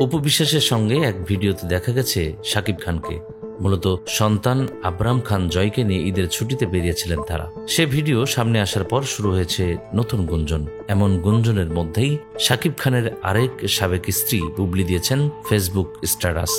অপু বিশ্বাসের সঙ্গে এক ভিডিওতে দেখা গেছে শাকিব খানকে। মূলত সন্তান আবরাম খান জয়কে নিয়ে ঈদের ছুটিতে বেরিয়েছিলেন তারা। সে ভিডিও সামনে আসার পর শুরু হয়েছে নতুন গুঞ্জন। এমন গুঞ্জনের মধ্যেই শাকিব খানের আরেক সাবেক স্ত্রী বুবলি দিয়েছেন ফেসবুক স্ট্যাটাস।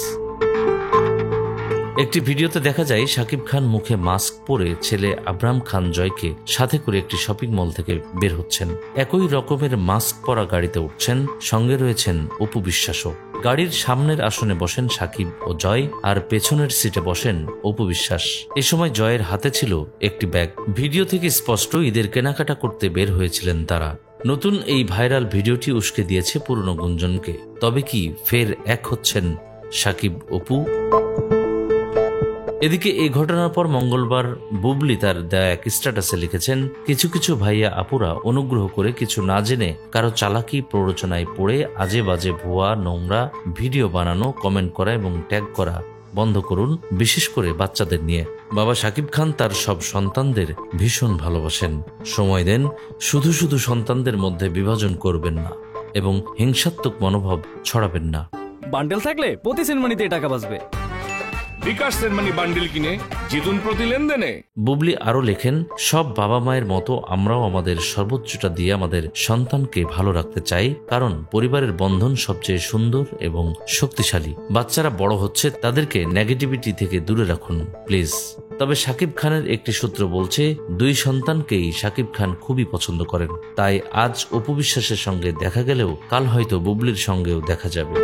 একটি ভিডিওতে দেখা যায় শাকিব খান মুখে মাস্ক পরে ছেলে আবরাম খান জয়কে সাথে করে একটি শপিং মল থেকে বের হচ্ছেন। একই রকমের মাস্ক পরা গাড়িতে উঠছেন, সঙ্গে রয়েছেন অপু বিশ্বাসও। গাড়ির সামনের আসনে বসেন শাকিব ও জয়, আর পেছনের সিটে বসেন অপু বিশ্বাস। এ সময় জয়ের হাতে ছিল একটি ব্যাগ। ভিডিও থেকে স্পষ্ট ঈদের কেনাকাটা করতে বের হয়েছিলেন তারা। নতুন এই ভাইরাল ভিডিওটি উস্কে দিয়েছে পুরনো গুঞ্জনকে। তবে কি ফের এক হচ্ছেন শাকিব অপু? এদিকে এই ঘটনার পর মঙ্গলবার বুবলি তার দেয়া এক স্ট্যাটাসে লিখেছেন, কিছু কিছু ভাইয়া আপুরা অনুগ্রহ করে কিছু না জেনে কারো চালাকি প্ররোচনায় পড়ে আজে বাজে ভুয়া নোংরা ভিডিও বানানো, কমেন্ট করা এবং ট্যাগ করা বন্ধ করুন, বিশেষ করে বাচ্চাদের নিয়ে। বাবা শাকিব খান তার সব সন্তানদের ভীষণ ভালোবাসেন। সময় দেন, শুধু শুধু সন্তানদের মধ্যে বিভাজন করবেন না এবং হিংসাত্মক মনোভাব ছড়াবেন না। বান্ডেল থাকলে প্রতি সেনমানিতে টাকা বাঁচবে। বিকাশ সেনমানি বান্ডিল কিনে জিতুন প্রতি লেনদেনে। বুবলি আরো লেখেন, সব বাবা মায়ের মতো আমরাও আমাদের সর্বোচ্চটা দিয়ে আমাদের সন্তানকে ভালো রাখতে চাই, কারণ পরিবারের বন্ধন সবচেয়ে সুন্দর এবং শক্তিশালী। বাচ্চারা বড় হচ্ছে, তাদেরকে নেগেটিভিটি থেকে দূরে রাখুন প্লিজ। তবে শাকিব খানের একটি সূত্র বলছে, দুই সন্তানকেই শাকিব খান খুবই পছন্দ করেন। তাই আজ অপু বিশ্বাসের সঙ্গে দেখা গেলেও কাল হয়তো বুবলির সঙ্গেও দেখা যাবে।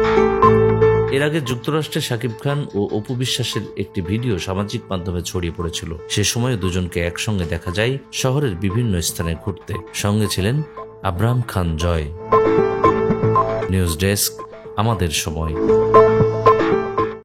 এর আগে যুক্তরাষ্ট্রে শাকিব খান ও অপু বিশ্বাসের একটি ভিডিও সামাজিক মাধ্যমে ছড়িয়ে পড়েছিল। সে সময় দুজনকে একসঙ্গে দেখা যায় শহরের বিভিন্ন স্থানে ঘুরতে। সঙ্গে ছিলেন আবরাম খান জয়। নিউজ ডেস্ক, আমাদের সময়।